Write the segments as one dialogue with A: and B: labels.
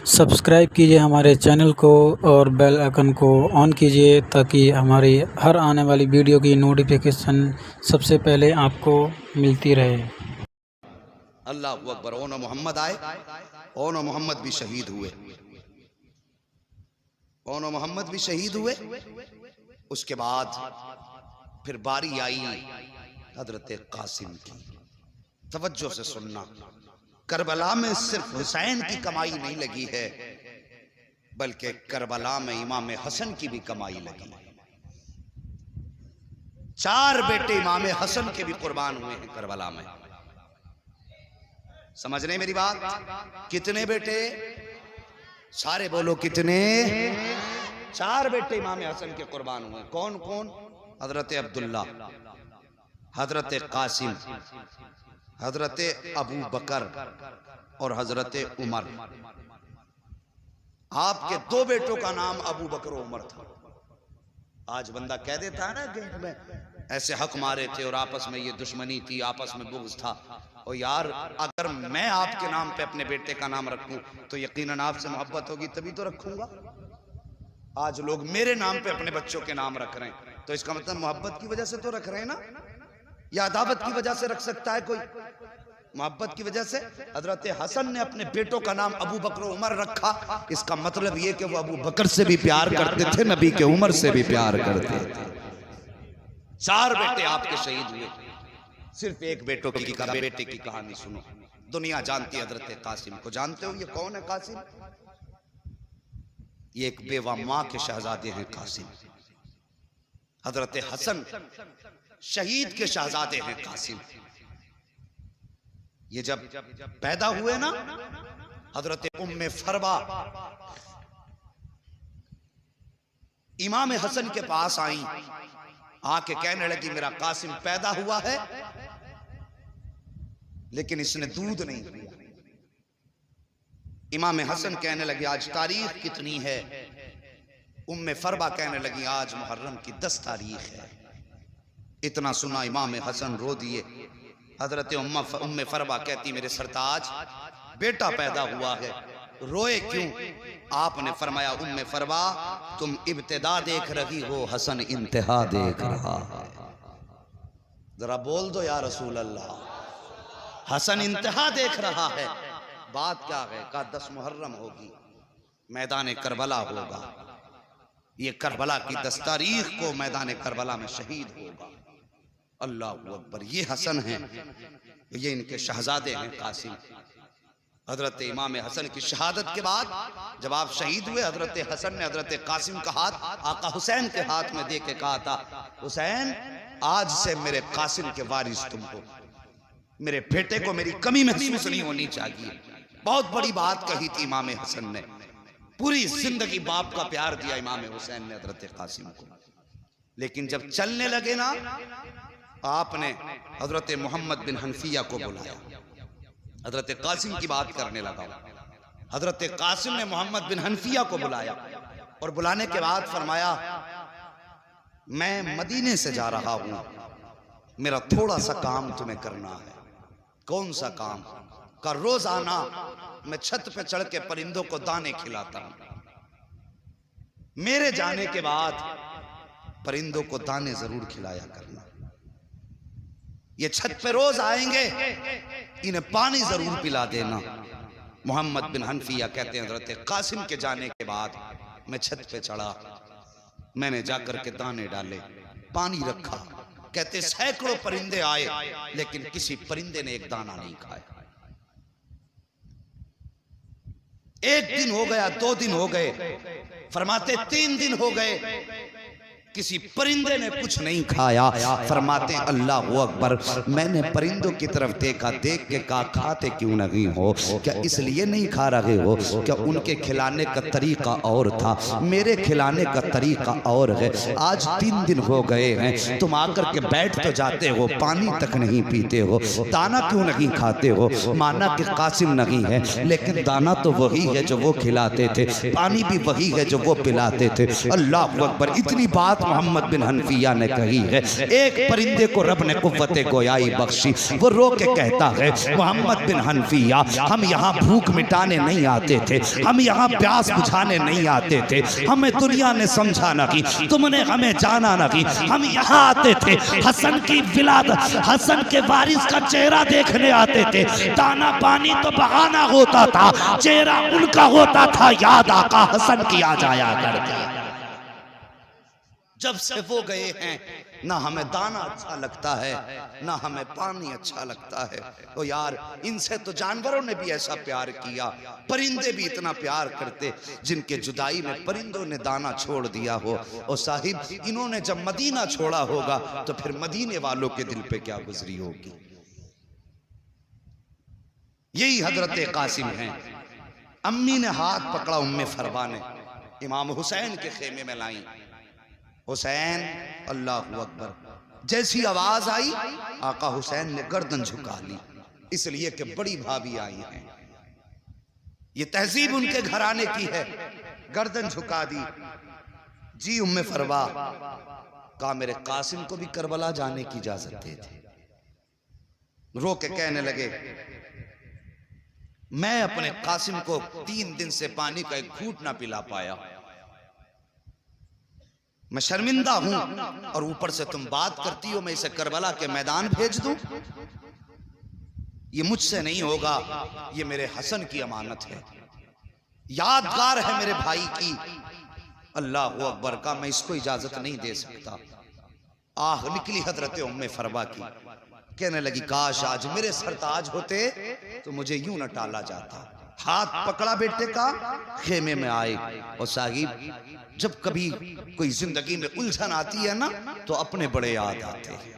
A: Subscribe कीजिए हमारे channel को और बेल आइकन को ऑन कीजिए ताकि हमारी हर आने वाली वीडियो की नोटिफिकेशन सबसे पहले आपको मिलती रहे।
B: अल्लाह अकबर। ओन मोहम्मद आए, ओन मोहम्मद भी शहीद हुए, ओन मोहम्मद भी शहीद हुए। उसके बाद फिर बारी आई हजरत कासिम की। तवज्जो से सुनना, करबला में सिर्फ हुसैन की कमाई नहीं लगी है, बल्कि करबला में इमाम हसन की भी कमाई लगी। 4 बेटे इमाम हसन के भी कुर्बान हुए हैं करबला में। समझ रहे मेरी बात? कितने बेटे? सारे बोलो कितने? 4 बेटे इमाम हसन के कुर्बान हुए। कौन कौन? हजरत अब्दुल्ला, हजरत कासिम, हजरत अबू बकर और हजरत उमर। आपके 2 बेटों का नाम अबू बकर और उमर था। आज बंदा कह देता है ना कि में ऐसे हक मारे थे और आपस में ये दुश्मनी थी, आपस में बुग़्ज़ था। और यार, अगर मैं आपके नाम पे अपने बेटे का नाम रखूं तो यकीनन आपसे मोहब्बत होगी, तभी तो रखूंगा। आज लोग मेरे नाम पे अपने बच्चों के नाम रख रहे हैं, तो इसका मतलब मोहब्बत की वजह से तो रख रहे हैं ना, या अदावत की वजह से रख सकता है कोई? मोहब्बत की वजह से। हजरत हसन ने अपने बेटों का नाम अबू बकर उमर रखा। इसका मतलब यह कि वो अबू बकर से भी प्यार करते थे, नबी के उमर से भी प्यार करते थे। 4 बेटे आपके शहीद हुए। सिर्फ एक बेटे की कहानी सुनो। दुनिया जानती है हजरत कासिम को। जानते हो ये कौन है कासिम? ये एक बेवा मां के शहजादे हैं कासिम। हजरत हसन शहीद के शहजादे हैं कासिम। ये जब पैदा हुए ना, हजरत उम्मे फरवा इमाम हसन के पास आई, आके कहने लगी मेरा कासिम पैदा हुआ है लेकिन इसने दूध नहीं पिया। इमाम हसन कहने लगे आज तारीख कितनी है? उम्मे फरवा कहने लगी आज मुहर्रम की 10 तारीख है। इतना सुना इमाम हसन रो दिए। हजरत उम्मे फरवा कहती मेरे सरताज बेटा पैदा हुआ है, रोए क्यों? आपने फरमाया उम्मे फरवा तुम इब्तिदा देख रही हो, हसन इंतहा देख रहा है। जरा बोल दो या रसूल अल्लाह। हसन इंतहा देख रहा है। बात क्या है? का 10 मुहर्रम होगी, मैदान करबला होगा। ये करबला की 10 तारीख को मैदान करबला में शहीद होगा। अल्लाह अकबर। ये हसन हैं, ये इनके शहजादे हैं कासिम। हजरत इमाम हसन की शहादत के बाद जब आप शहीद हुए, हजरत हसन ने हजरत कासिम का हाथ आका हुसैन के हाथ में दे के कहा था हुसैन आज से मेरे कासिम के वारिस तुम हो, मेरे बेटे को मेरी कमी महसूस नहीं होनी चाहिए। बहुत बड़ी बात कही थी इमाम हसन ने। पूरी जिंदगी बाप का प्यार दिया इमाम हुसैन ने हजरत कासिम को। लेकिन जब चलने लगे ना, आपने हजरत मोहम्मद बिन हनफिया को बुलाया। हजरत कासिम की बात करने लगा। हजरत कासिम ने मोहम्मद बिन हनफिया को बुलाया और बुलाने के बाद फरमाया मैं मदीने से जा रहा हूं, मेरा थोड़ा सा काम तुम्हें करना है। कौन सा काम? का रोजाना मैं छत पे चढ़ के परिंदों को दाने खिलाता हूं। मेरे जाने के बाद परिंदों को दाने जरूर खिलाया करना। ये छत पे रोज आएंगे, इन्हें पानी जरूर पिला देना। मोहम्मद बिन हनफिया कहते हैं हजरत कासिम के जाने के बाद मैं छत पे चढ़ा, मैंने जाकर के दाने डाले, पानी रखा। कहते सैकड़ों परिंदे आए लेकिन किसी परिंदे ने एक दाना नहीं खाया। 1 दिन हो गया, 2 दिन हो गए, फरमाते 3 दिन हो गए, किसी परिंदे ने कुछ नहीं खाया। फरमाते अल्लाह अकबर। मैंने परिंदों की तरफ देखा, देख के कहा खाते क्यों नहीं हो? क्या इसलिए नहीं खा रहे हो? क्या उनके खिलाने का तरीका और था, मेरे खिलाने का तरीका और है। आज 3 दिन हो गए हैं, तुम आकर के बैठ तो जाते हो, पानी तक नहीं पीते हो, दाना क्यों नहीं खाते हो? माना कि कासिम नहीं है, लेकिन दाना तो वही है जो वो खिलाते थे, पानी भी वही है जो वो पिलाते थे। अल्लाह अकबर। इतनी बात मोहम्मद बिन हनफिया ने कही है। एक परिंदे को रब ने कुव्वत गोयाई बख्शी, वो रो के कहता है मोहम्मद बिन हनफिया, हम यहाँ भूख मिटाने नहीं आते थे, हम यहाँ प्यास बुझाने नहीं आते थे, हमें दुनिया ने समझा ना कि तुमने हमें जाना ना कि हम यहाँ आते थे हसन की विलादत, हसन के वारिस का चेहरा देखने आते थे। दाना पानी तो बहाना होता था, चेहरा उनका होता था, याद आका हसन की आ जाया करती। जब से वो गए हैं ना हमें दाना अच्छा लगता है ना हमें पानी अच्छा लगता है। तो यार इनसे तो जानवरों ने भी ऐसा प्यार किया, परिंदे भी इतना प्यार करते जिनके जुदाई में परिंदों ने दाना छोड़ दिया हो। और साहिब इन्होंने जब मदीना छोड़ा होगा तो फिर मदीने वालों के दिल पे क्या गुजरी होगी। यही हजरत कासिम हैं। अम्मी ने हाथ पकड़ा उम्मे फरवा ने, इमाम हुसैन के खेमे में लाई। हुसैन अल्लाहु अकबर, जैसी आवाज आई आका हुसैन ने गर्दन झुका ली, इसलिए कि बड़ी भाभी आई हैं। ये तहजीब उनके घराने की है, गर्दन झुका दी। जी उम्मे फरवा, कहा मेरे कासिम को भी करबला जाने की इजाजत दे दी। रो के कहने लगे मैं अपने कासिम को 3 दिन से पानी का एक घूंट ना पिला पाया, मैं शर्मिंदा हूं, और ऊपर से तुम बात करती हो मैं इसे करबला के मैदान भेज दूं। ये मुझसे नहीं होगा, ये मेरे हसन की अमानत है, यादगार है मेरे भाई की। अल्लाह अकबर का, मैं इसको इजाजत नहीं दे सकता। आह निकली हजरत उम्मे फरवा की, कहने लगी काश आज मेरे सरताज होते तो मुझे यूं न टाला जाता। हाथ पकड़ा बेटे का, खेमे में आए। और साहिब जब कभी कोई जिंदगी में उलझन आती है ना तो अपने बड़े याद आते हैं,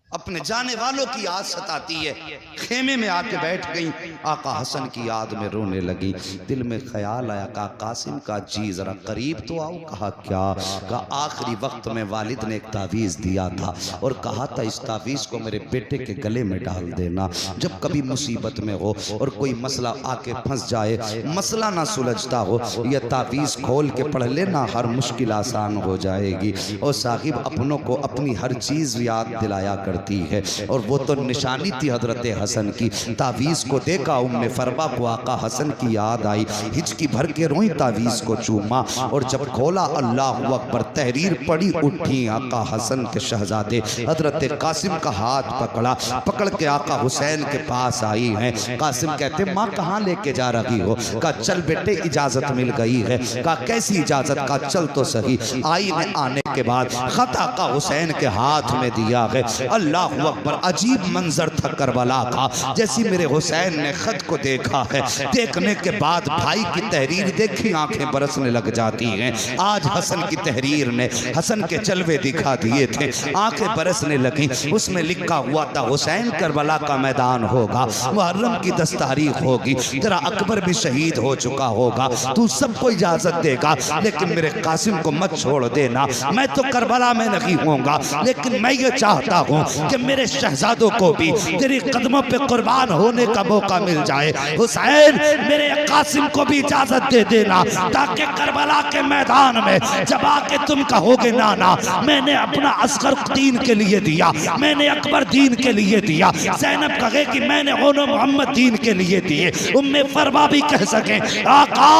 B: अपने जाने वालों की याद सताती है। खेमे में आके बैठ गई, आका हसन की याद में रोने लगी। दिल में ख्याल आया कहा कासिम का जी जरा करीब तो आओ। कहा क्या? कहा आखिरी वक्त में वालिद ने एक तावीज़ दिया था और कहा था इस तावीज़ को मेरे बेटे के गले में डाल देना, जब कभी मुसीबत में हो और कोई मसला आके फंस जाए, मसला ना सुलझता हो, यह तावीज़ खोल के पढ़ लेना, हर मुश्किल आसान हो जाएगी। और साहिब अपनों को अपनी हर चीज़ याद दिलाया कर है। और वो तो निशानी थी हजरत हसन की। तावीज को देखा उम्मे फरवा को आका हसन की याद आई, हिचकी भर के रोई, तावीज को चूमा और जब खोला अल्लाह अकबर, तहरीर पड़ी, उठी। आका हसन के शहजादे हजरत कासिम का हाथ पकड़ा, पकड़ के आका हुसैन के पास आई हैं। कासिम कहते माँ कहाँ लेके जा रही हो? कहा चल बेटे इजाजत मिल गई है। कहा कैसी इजाजत? का चल तो सही। आई ने आने के बाद खत आका हुसैन के हाथ में दिया है। अल्लाह अकबर, अजीब मंजर था करबला का। जैसी मेरे हुसैन ने खत को देखा है, देखने के बाद भाई की तहरीर देखी आंखें बरसने लग जाती हैं। आज हसन की तहरीर ने हसन के जलवे दिखा दिए थे, आंखें बरसने लगी। उसमें लिखा हुआ था हुसैन करबला का मैदान होगा, मुहर्रम की 10 तारीख होगी, तेरा अकबर भी शहीद हो चुका होगा, तू सबको इजाजत देगा लेकिन मेरे कासिम को मत छोड़ देना। मैं तो करबला में नहीं होऊंगा लेकिन मैं ये चाहता हूँ कि मेरे शहजादों को भी तेरी कदमों पे कुर्बान होने का मौका मिल जाए। हुसैन मेरे कासिम को भी इजाजत दे देना ताकि करबला के मैदान में जब आके तुम कहोगे नाना मैंने अपना अस्कर दीन के लिए दिया, मैंने अकबर दीन के लिए दिया, ज़ैनब कहे कि मैंने ओनो मोहम्मद दीन के लिए दिए, उम्मे फरवा भी कह सके आका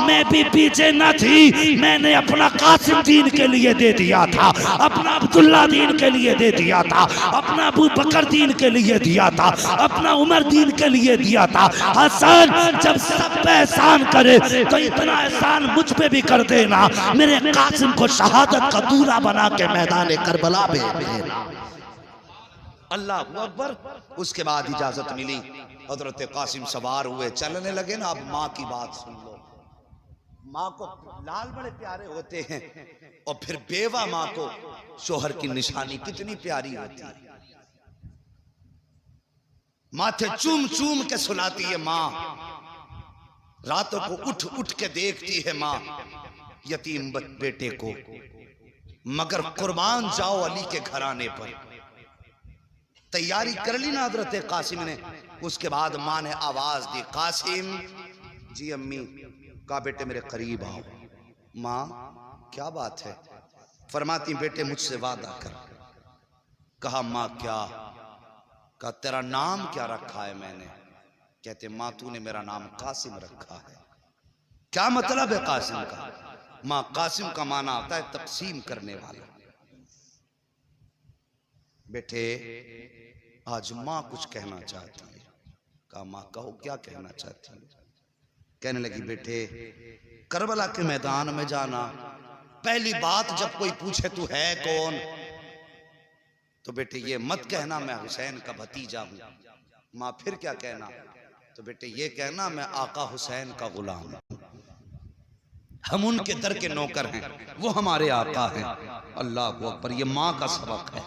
B: मैं भी पीछे न थी, मैंने अपना कासिम दीन के लिए दे दिया था, अपना अब्दुल्ला दीन के लिए दे दिया था, अपना अबू बकर दीन के लिए दिया था, अपना उमर दीन के लिए दिया था। हसन जब सब पे एहसान करे तो इतना एहसान मुझ पे भी कर देना, मेरे कासिम को शहादत का दूल्हा बना के मैदान करबला में भेजना। अल्लाह अकबर। उसके बाद इजाजत मिली, हजरत कासिम सवार हुए, चलने लगे ना। अब माँ की बात सुन लो, माँ को लाल बड़े प्यारे होते हैं और फिर बेवा माँ को शोहर की निशानी कितनी प्यारी होती है। माथे चूम चूम के सुलाती है माँ, रातों को उठ उठ के देखती है माँ यतीम बेटे को, मगर कुर्बान जाओ अली के घराने पर। तैयारी कर ली ना हजरत कासिम ने। उसके बाद माँ ने आवाज दी कासिम। जी अम्मी। कहा बेटे मेरे करीब आओ। माँ क्या बात है? फरमाती बेटे मुझसे वादा कर। कहा माँ क्या? कहा तेरा नाम क्या रखा है मैंने? कहते माँ तूने मेरा नाम कासिम रखा है। क्या मतलब है कासिम का? माँ कासिम का माना आता है तकसीम करने वाला। बेटे आज माँ कुछ कहना चाहती है। कहा माँ कहो क्या कहना चाहती है? कहने लगी बेटे करबला के मैदान में जाना, पहली बात जब कोई पूछे तू है कौन, तो बेटे ये मत कहना मैं हुसैन का भतीजा हूं। माँ फिर क्या कहना? तो बेटे ये कहना मैं आका हुसैन का गुलाम हूं, हम उनके दर के नौकर हैं, वो हमारे आका हैं। अल्लाह अकबर, ये माँ का सबक है।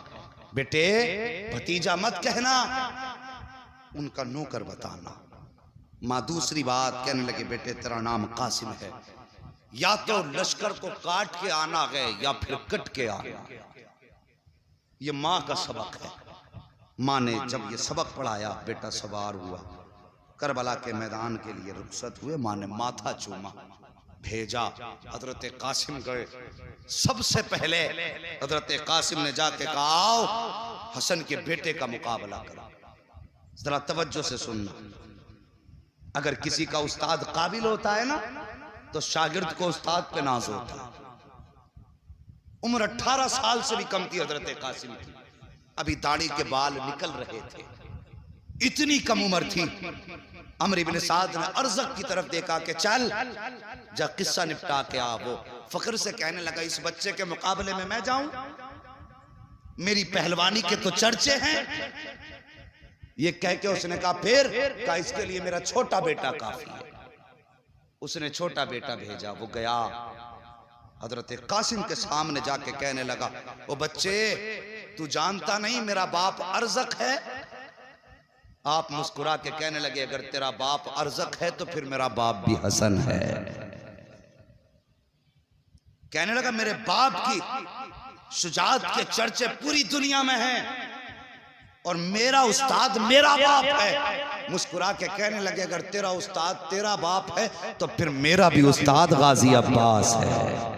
B: बेटे भतीजा मत कहना, उनका नौकर बताना। माँ दूसरी बात कहने लगे बेटे तेरा नाम कासिम है, या तो लश्कर को काट के आना है या फिर कट के आना। ये माँ का सबक है। माँ ने जब ये सबक पढ़ाया बेटा सवार हुआ, करबला के मैदान के लिए रुखसत हुए। माँ ने माथा चूमा, भेजा। हजरत कासिम गए। सबसे पहले हजरत कासिम ने जाके कहा आओ हसन के बेटे का मुकाबला करो। जरा तवज्जो से सुनना, अगर किसी का उस्ताद काबिल होता है ना तो शागिर्द को उस्ताद पे नाज होता है। उम्र 18 साल से भी कम थी हजरत कासिम की, अभी दाढ़ी के बाल निकल रहे थे, इतनी कम उम्र थी। अमर इब्न साद ने अर्ज़क की तरफ देखा कि चल जा किस्सा निपटा के आ। वो फख्र से कहने लगा इस बच्चे के मुकाबले में मैं जाऊं? मेरी पहलवानी के तो चर्चे हैं। ये कह के उसने कहा फिर? कहा इसके लिए मेरा छोटा बेटा काफी है। उसने छोटा बेटा भेजा, वो गया हजरत कासिम के सामने जाके कहने लगा ओ बच्चे तू जानता नहीं मेरा बाप अर्ज़क है? आप मुस्कुरा के कहने लगे अगर तेरा बाप अर्ज़क है तो फिर मेरा बाप भी हसन है। कहने लगा मेरे बाप की शुजाअत के चर्चे पूरी दुनिया में हैं और मेरा उस्ताद मेरा बाप है। मुस्कुरा के कहने लगे अगर तेरा उस्ताद तेरा बाप है तो फिर मेरा भी उस्ताद गाजी अब्बास है।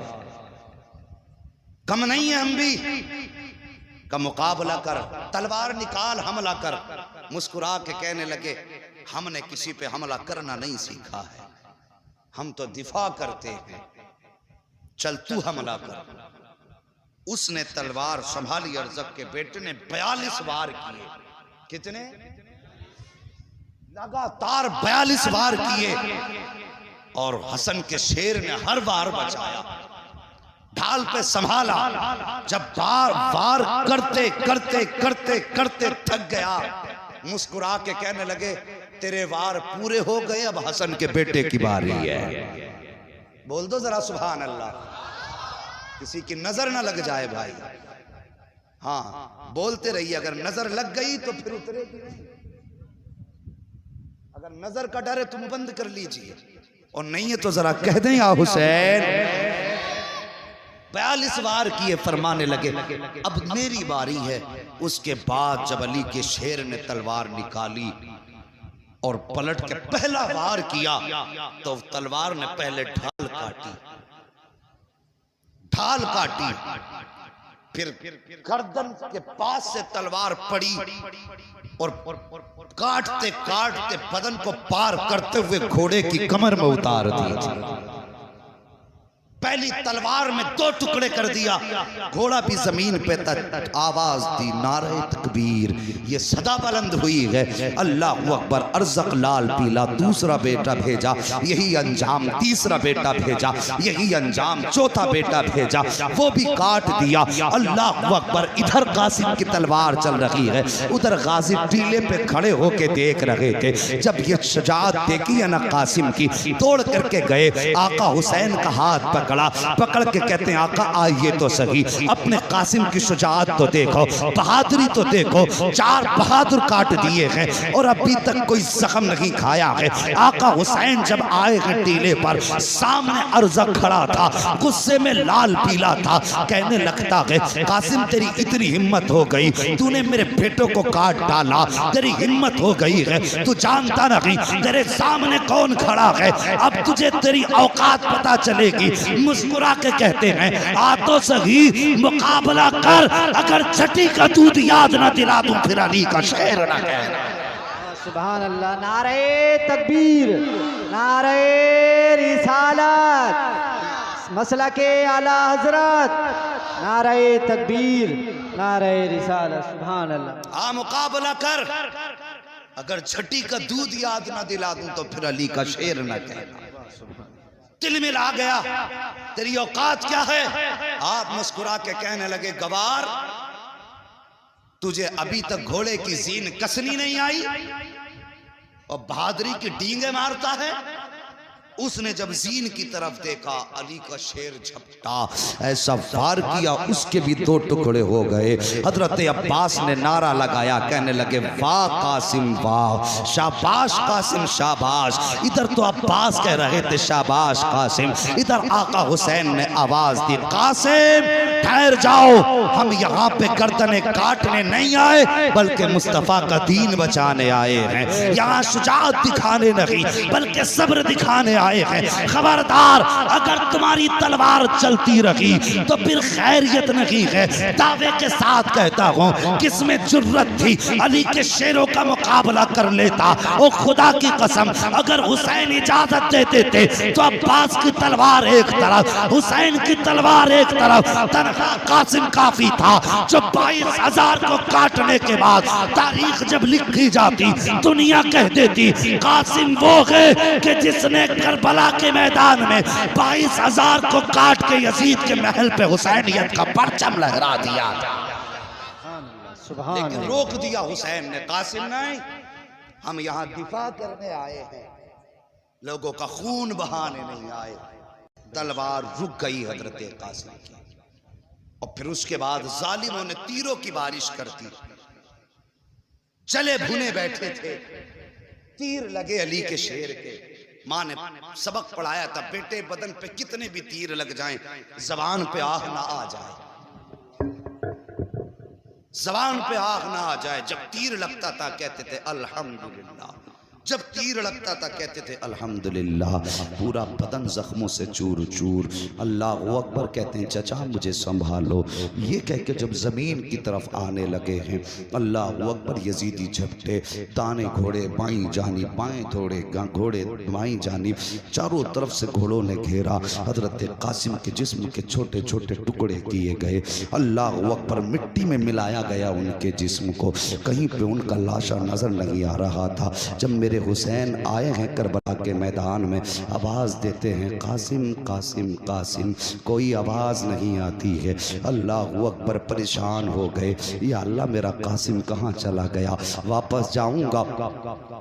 B: कम नहीं है हम भी का मुकाबला कर, तलवार निकाल हमला कर। मुस्कुरा के कहने लगे हमने किसी पे हमला करना नहीं सीखा है, हम तो दिफा करते हैं, चल तू हमला कर। उसने तलवार संभाली, अर्ज़क के बेटे ने 42 वार किए। कितने? लगातार 42 वार किए और हसन के शेर ने हर वार बचाया, ढाल पे संभाला। जब बार वार करते करते करते करते थक गया, मुस्कुरा के कहने लगे तेरे वार पूरे हो गए, अब हसन के बेटे की बारी है। बोल दो जरा सुभान अल्लाह, किसी की नजर ना लग जाए भाई। हाँ बोलते रहिए, अगर नजर लग गई तो फिर उतरेगी। अगर नजर का डर है तुम बंद कर लीजिए, और नहीं है तो जरा कह दें या हुसैन। 42 वार किए, फरमाने लगे अब मेरी बारी है। उसके बाद जब अली के शेर ने तलवार निकाली और पलट के पहला वार किया तो तलवार ने पहले ढाल काटी, ढाल काटी, फिर गर्दन के पास से तलवार पड़ी और काटते काटते बदन को पार करते हुए घोड़े की कमर में उतार दी। पहली तलवार में 2 टुकड़े कर दिया, घोड़ा भी जमीन पे तक आवाज दी नारे तकबीर। ये सदा बुलंद हुई है अल्लाहु अकबर। अर्ज़क लाल पीला दूसरा बेटा भेजा, यही अंजाम तीसरा बेटा भेजा, यही अंजाम चौथा बेटा भेजा, वो भी काट दिया। अल्लाहु अकबर। इधर कासिम की तलवार चल रही है, उधर गाजी टीले पे खड़े होके देख रहे थे। जब ये शुजाअत देखी है ना कासिम की, तोड़ करके गए, आका हुसैन का हाथ पकड़ के कहते हैं आका आइए तो सही, अपने कासिम की शुजाअत तो देखो, बहादुरी तो देखो, 4 बहादुर काट दिए हैं और अभी तक कोई जख्म नहीं खाया है। आका हुसैन जब आए हैं टीले पर, सामने अर्ज़क खड़ा था, गुस्से में लाल पीला था, कहने लगता है कासिम तेरी इतनी हिम्मत हो गई, तूने मेरे बेटों को काट डाला, तेरी हिम्मत हो गई है, तू जानता नहीं तेरे सामने कौन खड़ा है, अब तुझे तेरी औकात पता चलेगी। मुस्कुरा के कहते हैं आ तो सही मुकाबला कर, अगर छठी का दूध याद ना दिला दूं फिर अली का शेर ना कहना।
C: सुभान अल्लाह। नारे तकबीर, नारे रिसालत, मसला के आला हजरत, नारे तकबीर, नारे रिसालत। सुभान अल्लाह।
B: आ मुकाबला कर, अगर छठी का दूध याद ना दिला दूं तो फिर अली का शेर ना कहना। दिल में ला गया तेरी औकात क्या है। आप मुस्कुरा के कहने लगे गवार, तुझे अभी तक घोड़े की जीन कसनी नहीं आई और बहादुरी की डींगे मारता है। उसने जब जीन की तरफ देखा अली का शेर झपटा, ऐसा वार किया उसके भी दो टुकड़े हो गए। हजरत अब्बास ने नारा लगाया, कहने लगे वाह कासिम वाह, शाबाश कासिम शाबाश। इधर तो अब्बास कह रहे थे शाबाश कासिम, इधर आका हुसैन ने आवाज दी कासिम ठहर जाओ, हम यहाँ पे गर्दनें काटने नहीं आए बल्कि मुस्तफा का दीन बचाने आए हैं। यहाँ शुजाअत दिखाने नहीं बल्कि सब्र दिखाने आए हैं। खबरदार, अगर तुम्हारी तलवार चलती रही तो फिर खैरियत नहीं है। दावे के साथ कहता हूँ किसमें जुर्रत थी अली के शेरों का मुकाबला कर लेता। ओ खुदा की कसम, अगर हुसैन इजाजत देते थे तो अब्बास की तलवार एक तरफ, हुसैन की तलवार एक तरफ, तनहा कासिम काफी था जो 22,000 को काटने के बाद तारीख जब लिखी जाती दुनिया कह देती कासिम वो है कि जिसने करबला के मैदान में 22,000 को काट के यजीद के महल पे हुसैनियत का परचम लहरा दिया था। लेकिन रोक दिया हुसैन ने, कासिम नहीं, हम यहाँ दिफा करने आए हैं, लोगों का खून बहाने नहीं आए। तलवार रुक गई हजरत कासिम की और फिर उसके बाद जालिमों ने तीरों की बारिश कर दी। चले भुने बैठे थे, तीर लगे अली के शेर के। माँ ने सबक पढ़ाया था, बेटे बदन पे कितने भी तीर लग जाएं जबान पे आह ना आ जाए, जबान पे आग ना आ जाए। जब तीर लगता था कहते थे अल्हम्दुलिल्लाह, जब तीर लगता था कहते थे अल्हम्दुलिल्लाह। पूरा बदन जख्मों से चूर चूर। अल्लाह अकबर कहते हैं चचा मुझे संभालो। ये कह के जब जमीन की तरफ आने लगे हैं अल्लाह अकबर, यजीदी झपटे, दाने घोड़े बाईं जानिब, बाएं घोड़े बाईं जानिब, चारों तरफ से घोड़ों ने घेरा। हजरत कासिम के जिस्म के छोटे छोटे टुकड़े किए गए। अल्लाह अकबर, मिट्टी में मिलाया गया उनके जिस्म को, कहीं पे उनका लाशा नजर नहीं आ रहा था। जब मेरे हुसैन आए हैं करबला के मैदान में, आवाज देते हैं कासिम कासिम कासिम, कोई आवाज नहीं आती है। अल्लाह अकबर परेशान हो गए, या अल्लाह मेरा कासिम कहाँ चला गया। वापस जाऊंगा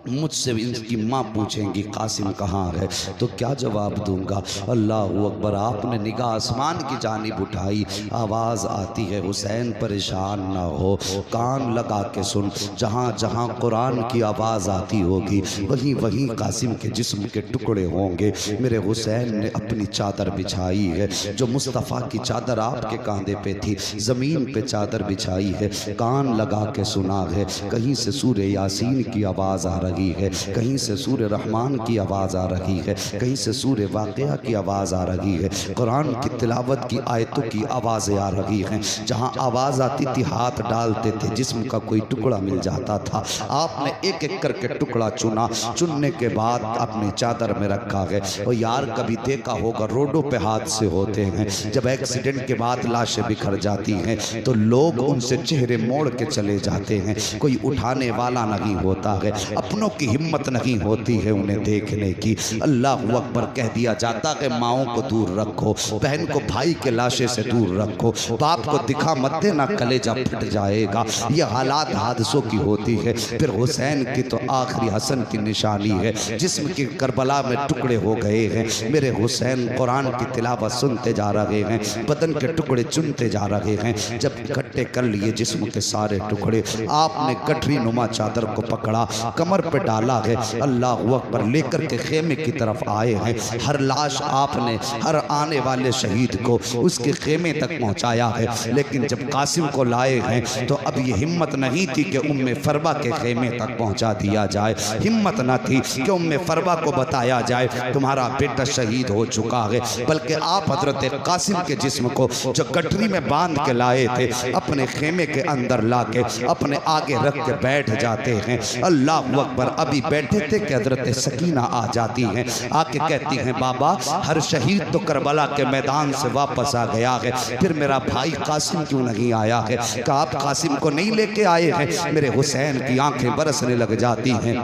B: मुझसे इनकी माँ पूछेंगी कासिम कहाँ है तो क्या जवाब दूंगा। अल्लाह अकबर, आपने निगाह आसमान की जानिब उठाई, आवाज आती है हुसैन परेशान ना हो, कान लगा के सुन, जहाँ जहाँ कुरान की आवाज आती होगी वहीं वहीं कासिम के जिस्म के टुकड़े होंगे। मेरे हुसैन ने अपनी चादर बिछाई है, जो मुस्तफ़ा की चादर आपके कांधे पे थी, ज़मीन पे चादर बिछाई है। कान लगा के सुना है, कहीं से सूरे यासीन की आवाज़ आ रही है, कहीं से सूरे रहमान की आवाज़ आ रही है, कहीं से सूरे वाक़िया की आवाज़ आ रही है, कुरान की तिलावत की आयतों की आवाज़ें आ रही हैं। जहाँ आवाज़ आती थी हाथ डालते थे, जिस्म का कोई टुकड़ा मिल जाता था। आपने एक एक करके टुकड़ा चुना, चुनने के बाद अपनी चादर में रखा है। और यार कभी देखा होगा रोडों पे हादसे होते हैं, जब एक्सीडेंट के बाद लाशें बिखर जाती हैं तो लोग उनसे चेहरे मोड़ के चले जाते हैं, कोई उठाने वाला नहीं होता है, अपनों की हिम्मत नहीं होती है उन्हें देखने की। अल्लाह अकबर, कह दिया जाता है माओं को दूर रखो, बहन को भाई के लाशे से दूर रखो, बाप को दिखा मत देना कलेजा फट जाएगा। यह हालात हादसों की होती है। फिर हुसैन की तो आखिरी हसन की निशानी है, जिस्म के करबला में टुकड़े हो गए हैं। मेरे हुसैन कुरान की तिलावत सुनते जा रहे हैं, बदन के टुकड़े चुनते जा रहे हैं। जब इकट्ठे कर लिए जिस्म के सारे टुकड़े, आपने गठरी नुमा चादर को पकड़ा, कमर पे डाला है, अल्लाह अकबर, लेकर के खेमे की तरफ आए हैं। हर लाश आपने हर आने वाले शहीद को उसके खेमे तक पहुंचाया है। लेकिन जब कासिम को लाए हैं तो अब ये हिम्मत नहीं थी कि उम्मे फरबा के खेमे तक पहुंचा दिया जाए। हिम्मत न थी कि उम्मे फरवा को बताया जाए तुम्हारा बेटा शहीद हो चुका है, बल्कि आप हजरत कासिम के जिस्म को जो गठरी में बांध के लाए थे अपने खेमे के अंदर ला के अपने आगे रख के बैठ जाते हैं। अल्लाह अकबर। अभी बैठे थे कि हजरत सकीना आ जाती हैं, आके कहती हैं बाबा हर शहीद तो करबला के मैदान से वापस आ गया है, फिर मेरा भाई कासिम क्यों नहीं आया है? कि आप कासिम को नहीं लेके आए हैं? मेरे हुसैन की आंखें बरसने लग जाती हैं।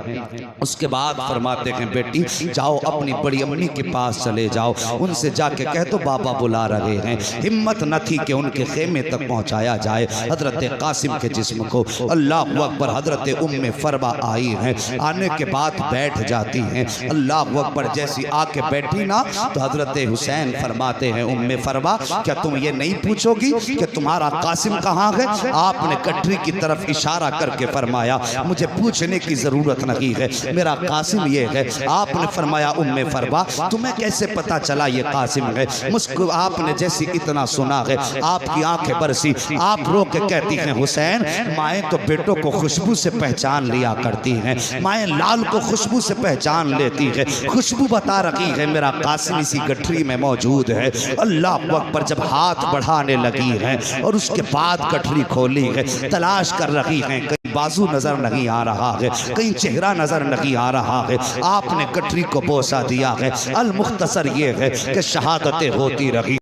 B: उसके बाद फरमाते हैं बेटी जाओ अपनी बड़ी अम्मी के पास चले जाओ, उनसे जाके कह दो बाबा बुला रहे हैं। हिम्मत न थी कि उनके खेमे तक पहुंचाया जाए हजरत कासिम के जिस्म को। अल्लाह अकबर। हजरत उम्मे फरवा आई हैं, आने के बाद बैठ जाती हैं। अल्लाह अकबर। जैसी आके बैठी ना तो हजरत हुसैन फरमाते हैं उम्मे फरवा क्या तुम ये नहीं पूछोगी कि तुम्हारा कासिम कहाँ है? आपने गठरी की तरफ इशारा करके फरमाया मुझे पूछने की जरूरत नहीं है, मेरा कासिम ये है। आपने फरमाया उम्मे फरवा तुम्हें कैसे पता चला ये कासिम है? मुस्कुरा आपने जैसी इतना सुना है आपकी आंखें बरसी, आप रो के कहती हैं हुसैन माएँ तो बेटों को खुशबू से पहचान लिया करती हैं, माएँ लाल को खुशबू से पहचान लेती है, खुशबू बता रही है मेरा कासिम इसी गठरी में मौजूद है। अल्लाह अकबर। जब हाथ बढ़ाने लगी है और उसके बाद गठरी खोली है, तलाश कर रही है, कहीं बाजू नजर नहीं आ रहा है, कहीं चेहरा नजर नहीं आ रहा है। आपने गठरी को बोसा दिया है। अल मुख्तसर ये है कि शहादतें होती रही।